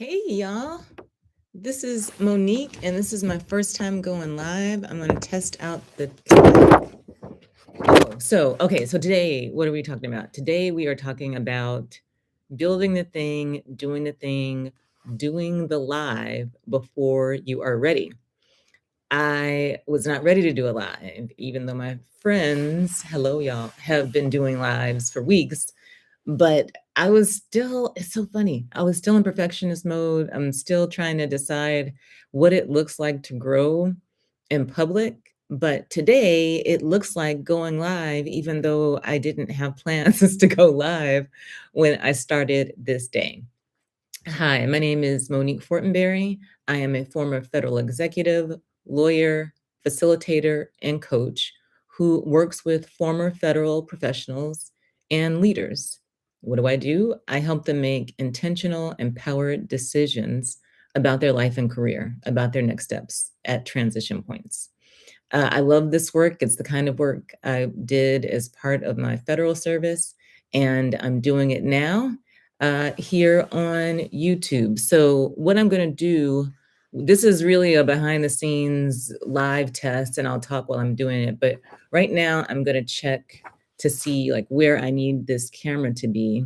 Hey y'all, this is Monique and this is my first time going live. I'm going to test out the so today what are we talking about? Today we are talking about building the thing, doing the live before you are ready. I was not ready to do a live, even though my friends, hello y'all, have been doing lives for weeks. But I was still, it's so funny. I was still in perfectionist mode. I'm still trying to decide what it looks like to grow in public. But today it looks like going live, even though I didn't have plans to go live when I started this day. Hi, my name is Monique Fortenberry. I am a former federal executive, lawyer, facilitator, and coach who works with former federal professionals and leaders. What do? I help them make intentional, empowered decisions about their life and career, about their next steps at transition points. I love this work. It's the kind of work I did as part of my federal service, and I'm doing it now here on YouTube. So, what I'm going to do, this is really a behind the scenes live test, and I'll talk while I'm doing it. But right now, I'm going to check to see like where I need this camera to be.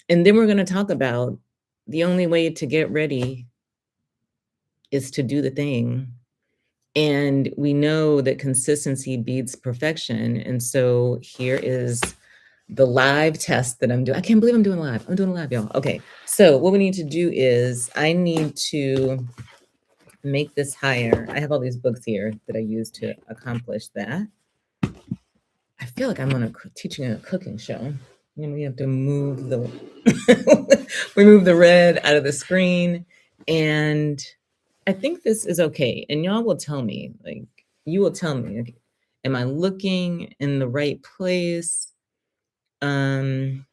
And then we're going to talk about the only way to get ready is to do the thing. And we know that consistency beats perfection. And so here is the live test that I'm doing. I can't believe I'm doing live. I'm doing live, y'all. Okay. So what we need to do is I need to make this higher. I have all these books here that I use to accomplish that. I feel like I'm on teaching a cooking show. And we have to move the we move the red out of the screen, and I think this is okay. And y'all will tell me, like, you will tell me, like, am I looking in the right place? I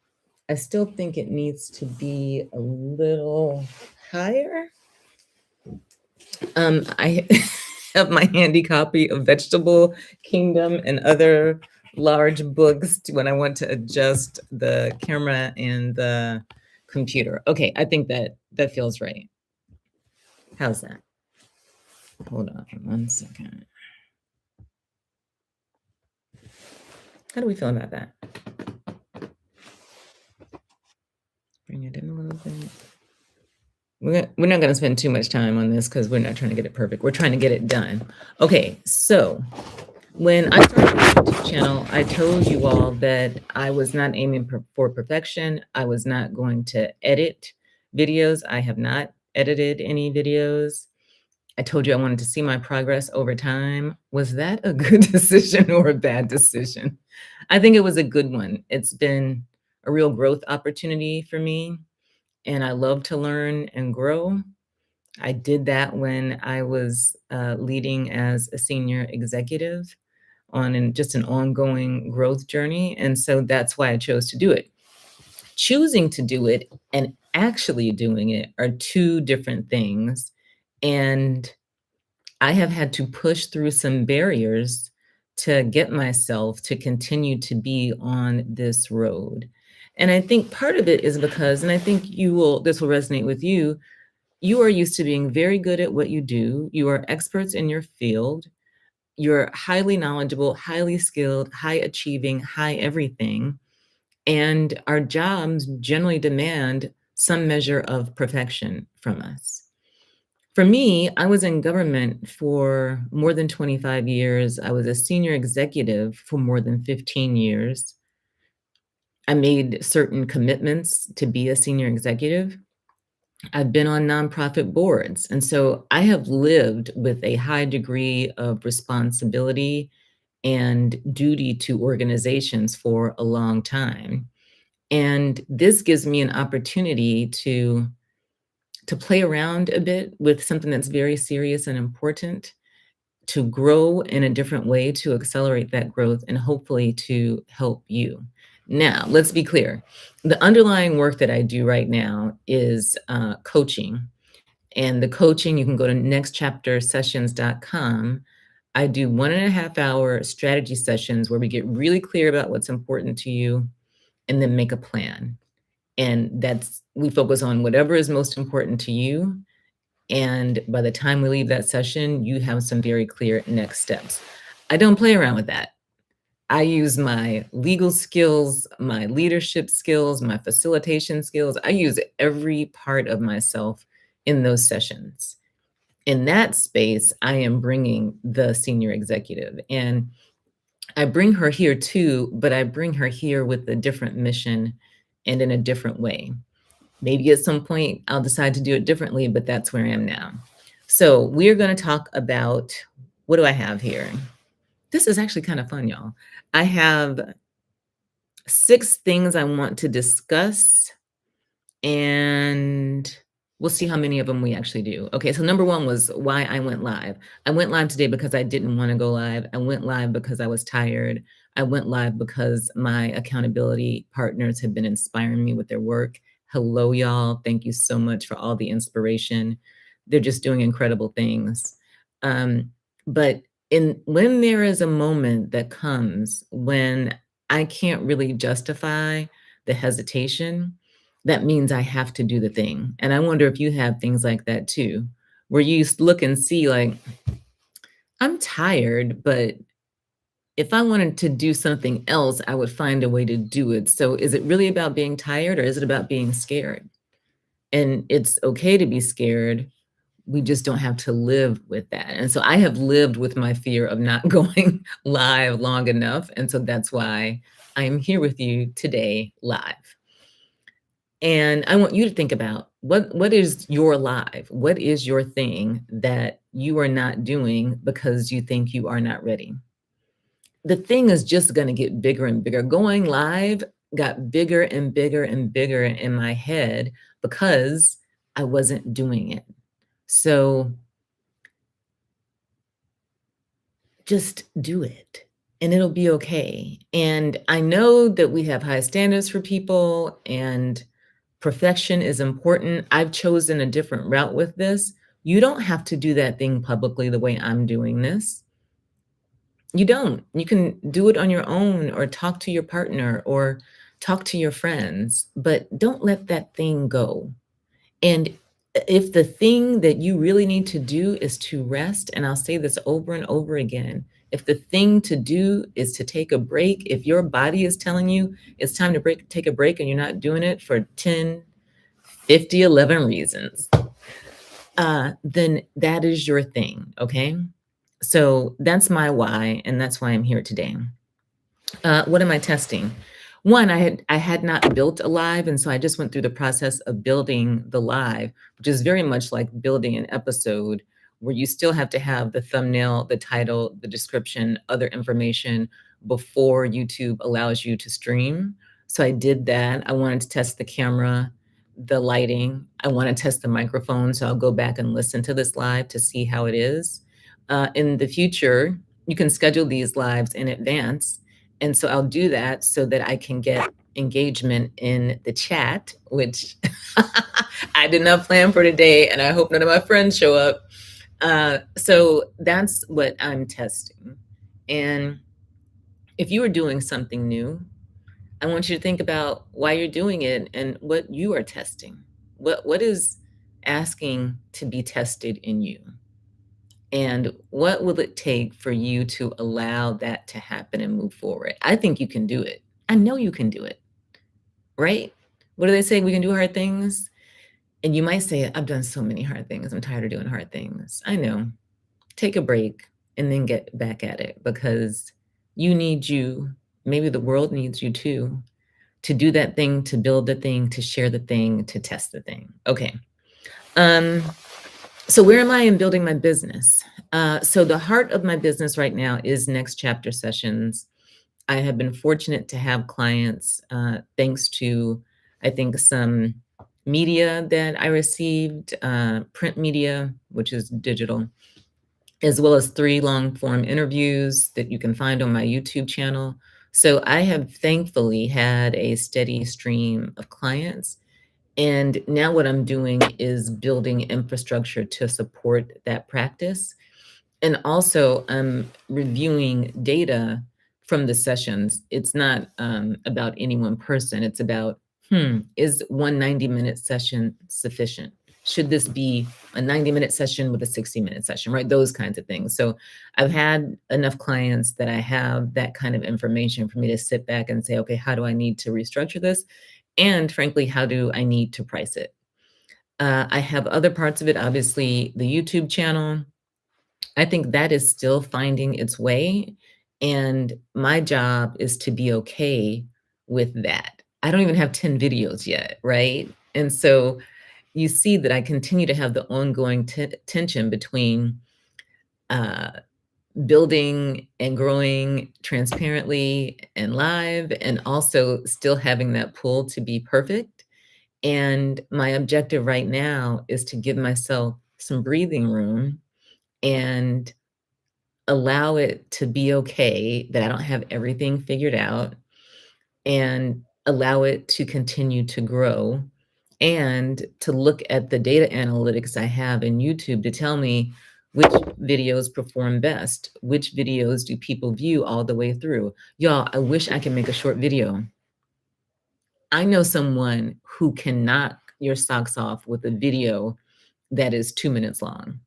still think it needs to be a little higher. I have my handy copy of Vegetable Kingdom and other large books when I want to adjust the camera and the computer. Okay, I think that feels right. How's that? Hold on 1 second. How do we feel about that? Bring it in a little bit. We're not going to spend too much time on this because we're not trying to get it perfect. We're trying to get it done. Okay, so when I started my YouTube channel, I told you all that I was not aiming for perfection. I was not going to edit videos. I have not edited any videos. I told you I wanted to see my progress over time. Was that a good decision or a bad decision? I think it was a good one. It's been a real growth opportunity for me, and I love to learn and grow. I did that when I was leading as a senior executive on just an ongoing growth journey. And so that's why I chose to do it. Choosing to do it and actually doing it are two different things. And I have had to push through some barriers to get myself to continue to be on this road. And I think part of it is because, and I think this will resonate with you, you are used to being very good at what you do. You are experts in your field. You're highly knowledgeable, highly skilled, high achieving, high everything. And our jobs generally demand some measure of perfection from us. For me, I was in government for more than 25 years. I was a senior executive for more than 15 years. I made certain commitments to be a senior executive. I've been on nonprofit boards. And so I have lived with a high degree of responsibility and duty to organizations for a long time. And this gives me an opportunity to play around a bit with something that's very serious and important, to grow in a different way, to accelerate that growth, and hopefully to help you. Now, let's be clear. The underlying work that I do right now is coaching. And the coaching, you can go to nextchaptersessions.com. I do 1.5-hour strategy sessions where we get really clear about what's important to you and then make a plan. And we focus on whatever is most important to you. And by the time we leave that session, you have some very clear next steps. I don't play around with that. I use my legal skills, my leadership skills, my facilitation skills. I use every part of myself in those sessions. In that space, I am bringing the senior executive. And I bring her here too, but I bring her here with a different mission and in a different way. Maybe at some point I'll decide to do it differently, but that's where I am now. So we're going to talk about, what do I have here? This is actually kind of fun, y'all. I have 6 things I want to discuss, and we'll see how many of them we actually do. Okay, so number 1 was why I went live. I went live today because I didn't want to go live. I went live because I was tired. I went live because my accountability partners have been inspiring me with their work. Hello, y'all. Thank you so much for all the inspiration. They're just doing incredible things. But when there is a moment that comes when I can't really justify the hesitation, that means I have to do the thing. And I wonder if you have things like that too, where you look and see like, I'm tired, but if I wanted to do something else, I would find a way to do it. So is it really about being tired or is it about being scared? And it's okay to be scared. We just don't have to live with that. And so I have lived with my fear of not going live long enough. And so that's why I am here with you today live. And I want you to think about what is your live? What is your thing that you are not doing because you think you are not ready? The thing is just going to get bigger and bigger. Going live got bigger and bigger and bigger in my head because I wasn't doing it. So just do it and it'll be okay. And I know that we have high standards for people and perfection is important. I've chosen a different route with this. You don't have to do that thing publicly the way I'm doing this. You don't. You can do it on your own or talk to your partner or talk to your friends, but don't let that thing go. And if the thing that you really need to do is to rest, and I'll say this over and over again, if the thing to do is to take a break, if your body is telling you it's time to take a break and you're not doing it for 10, 50, 11 reasons, then that is your thing, okay? So that's my why, and that's why I'm here today. What am I testing? One, I had not built a live, and so I just went through the process of building the live, which is very much like building an episode where you still have to have the thumbnail, the title, the description, other information before YouTube allows you to stream. So I did that. I wanted to test the camera, the lighting. I want to test the microphone, so I'll go back and listen to this live to see how it is. In the future, you can schedule these lives in advance. And so I'll do that so that I can get engagement in the chat, which I did not plan for today, and I hope none of my friends show up. So that's what I'm testing. And if you are doing something new, I want you to think about why you're doing it and what you are testing. What is asking to be tested in you? And what will it take for you to allow that to happen and move forward? I think you can do it. I know you can do it, right? What do they say? We can do hard things. And you might say, I've done so many hard things. I'm tired of doing hard things. I know. Take a break and then get back at it because you need you. Maybe the world needs you too, to do that thing, to build the thing, to share the thing, to test the thing. Okay. So where am I in building my business? So the heart of my business right now is Next Chapter Sessions. I have been fortunate to have clients thanks to, I think, some media that I received, print media, which is digital, as well as 3 long form interviews that you can find on my YouTube channel. So I have thankfully had a steady stream of clients. And now what I'm doing is building infrastructure to support that practice. And also I'm reviewing data from the sessions. It's not about any one person. It's about Is one 90-minute session sufficient? Should this be a 90-minute session with a 60-minute session, right? Those kinds of things. So I've had enough clients that I have that kind of information for me to sit back and say, okay, how do I need to restructure this? And frankly, how do I need to price it? I have other parts of it, obviously, the YouTube channel. I think that is still finding its way. And my job is to be okay with that. I don't even have 10 videos yet, right? And so you see that I continue to have the ongoing tension between uh, building and growing transparently and live, and also still having that pull to be perfect. And my objective right now is to give myself some breathing room and allow it to be okay that I don't have everything figured out, and allow it to continue to grow, and to look at the data analytics I have in YouTube to tell me which videos perform best, which videos do people view all the way through. Y'all, I wish I could make a short video. I know someone who can knock your socks off with a video that is 2 minutes long.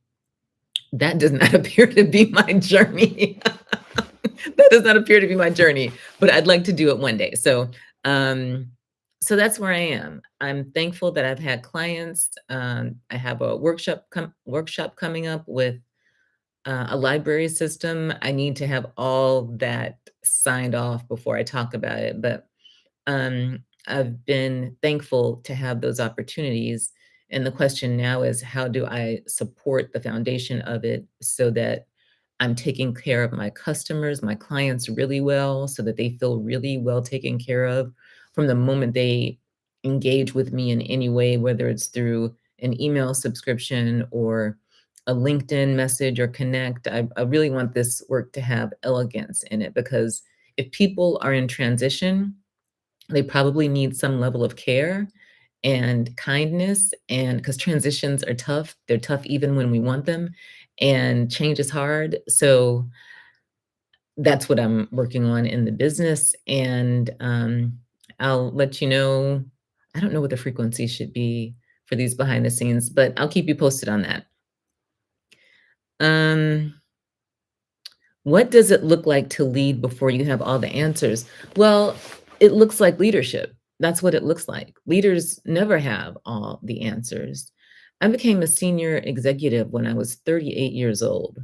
That does not appear to be my journey. That does not appear to be my journey, but I'd like to do it one day. Um, so that's where I am. I'm thankful that I've had clients. I have a workshop coming up with a library system. I need to have all that signed off before I talk about it, but I've been thankful to have those opportunities. And the question now is, how do I support the foundation of it so that I'm taking care of my customers, my clients really well, so that they feel really well taken care of from the moment they engage with me in any way, whether it's through an email subscription or a LinkedIn message or connect. I really want this work to have elegance in it, because if people are in transition, they probably need some level of care and kindness, and because transitions are tough, they're tough even when we want them, and change is hard. So that's what I'm working on in the business, and I'll let you know. I don't know what the frequency should be for these behind the scenes, but I'll keep you posted on that. Um, what does it look like to lead before you have all the answers? Well, it looks like leadership. That's what it looks like. Leaders never have all the answers. I became a senior executive when I was 38 years old.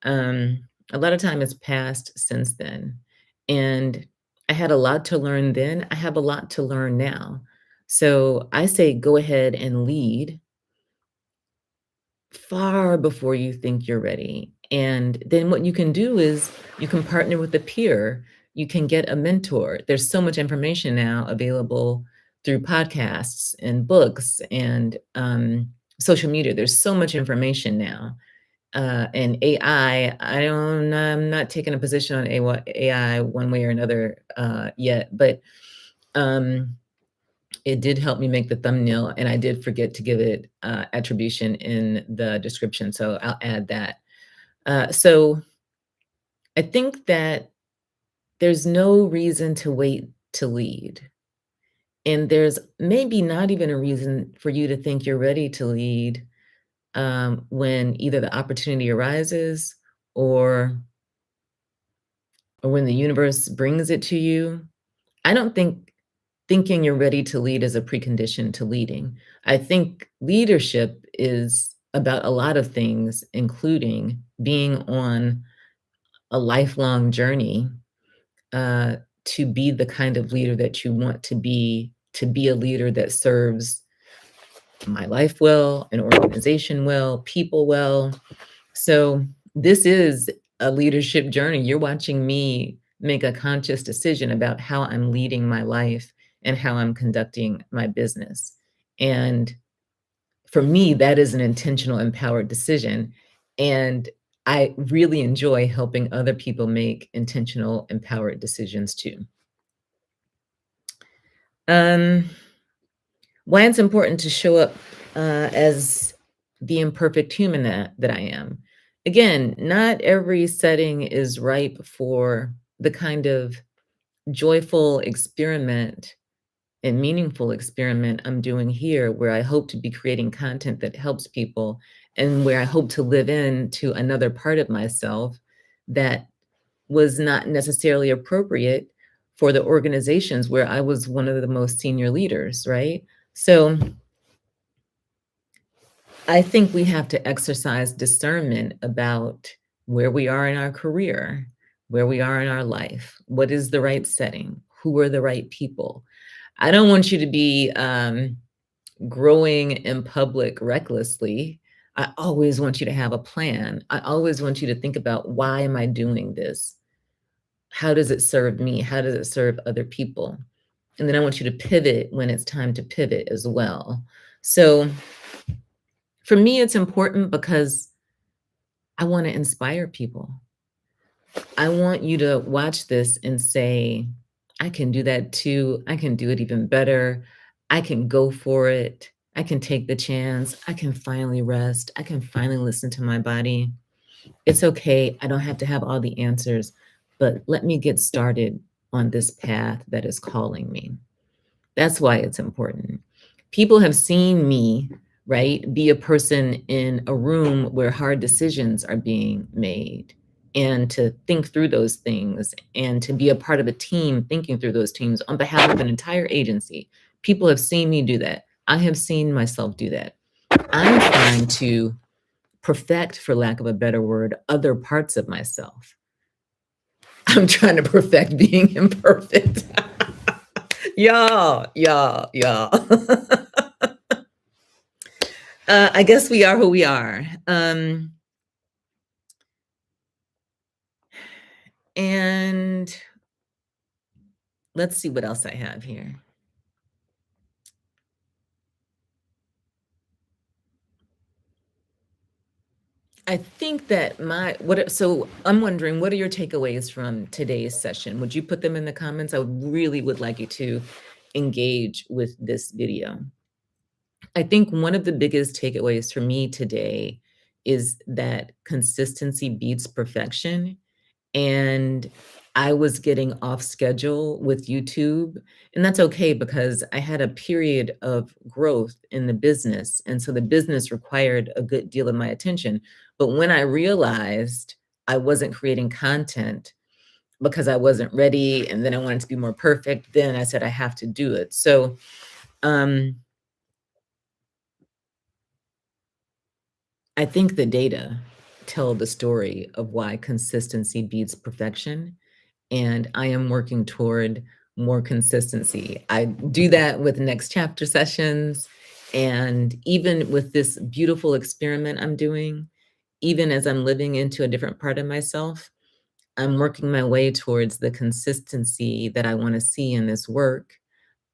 A lot of time has passed since then. And I had a lot to learn then. I have a lot to learn now. So I say go ahead and lead far before you think you're ready. And then what you can do is you can partner with a peer, you can get a mentor. There's so much information now available through podcasts and books and social media. There's so much information now. And AI, I'm not taking a position on AI one way or another yet, but um, it did help me make the thumbnail, and I did forget to give it attribution in the description, so I'll add that. So I think that there's no reason to wait to lead. And there's maybe not even a reason for you to think you're ready to lead when either the opportunity arises, or when the universe brings it to you. I don't think thinking you're ready to lead is a precondition to leading. I think leadership is about a lot of things, including being on a lifelong journey uh, to be the kind of leader that you want to be a leader that serves my life well, an organization well, people well. So this is a leadership journey. You're watching me make a conscious decision about how I'm leading my life and how I'm conducting my business. And for me, that is an intentional, empowered decision. And I really enjoy helping other people make intentional, empowered decisions too. Um, why it's important to show up as the imperfect human that I am. Again, not every setting is ripe for the kind of joyful experiment and meaningful experiment I'm doing here, where I hope to be creating content that helps people, and where I hope to live into another part of myself that was not necessarily appropriate for the organizations where I was one of the most senior leaders, right? So I think we have to exercise discernment about where we are in our career, where we are in our life, what is the right setting, who are the right people. I don't want you to be growing in public recklessly. I always want you to have a plan. I always want you to think about, why am I doing this? How does it serve me? How does it serve other people? And then I want you to pivot when it's time to pivot as well. So for me, it's important because I want to inspire people. I want you to watch this and say, I can do that too. I can do it even better. I can go for it. I can take the chance. I can finally rest. I can finally listen to my body. It's okay. I don't have to have all the answers, but let me get started on this path that is calling me. That's why it's important. People have seen me, right, be a person in a room where hard decisions are being made, and to think through those things, and to be a part of a team thinking through those teams on behalf of an entire agency. People have seen me do that. I have seen myself do that. I'm trying to perfect, for lack of a better word, other parts of myself. I'm trying to perfect being imperfect. Y'all. I guess we are who we are. And let's see what else I have here. I think that so I'm wondering, what are your takeaways from today's session? Would you put them in the comments? I would like you to engage with this video. I think one of the biggest takeaways for me today is that consistency beats perfection. And I was getting off schedule with YouTube, and that's okay, because I had a period of growth in the business, and so the business required a good deal of my attention. But when I realized I wasn't creating content because I wasn't ready, and then I wanted to be more perfect, then I said I have to do it. So I think the data tell the story of why consistency beats perfection, and I am working toward more consistency. I do that with next chapter sessions, and even with this beautiful experiment I'm doing, even as I'm living into a different part of myself, I'm working my way towards the consistency that I want to see in this work,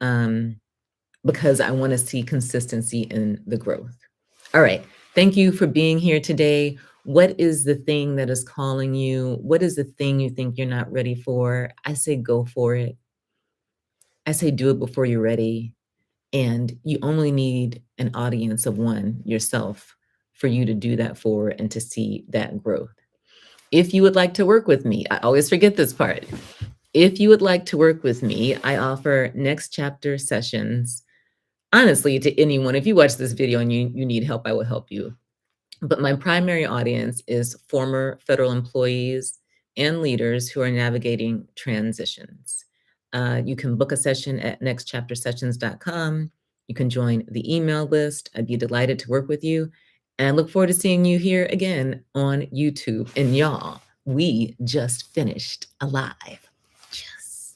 um, because I want to see consistency in the growth. All right. Thank you for being here today. What is the thing that is calling you? What is the thing you think you're not ready for? I say go for it. I say do it before you're ready. And you only need an audience of one, yourself, for you to do that for and to see that growth. If you would like to work with me, I always forget this part. If you would like to work with me, I offer next chapter sessions, honestly, to anyone. If you watch this video and you need help, I will help you. But my primary audience is former federal employees and leaders who are navigating transitions. You can book a session at nextchaptersessions.com. You can join the email list. I'd be delighted to work with you. And I look forward to seeing you here again on YouTube. And y'all, we just finished alive. Yes.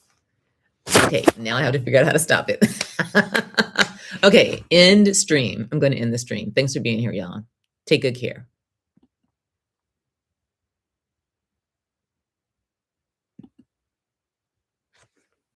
Okay, now I have to figure out how to stop it. Okay, end stream. I'm going to end the stream. Thanks for being here, y'all. Take good care.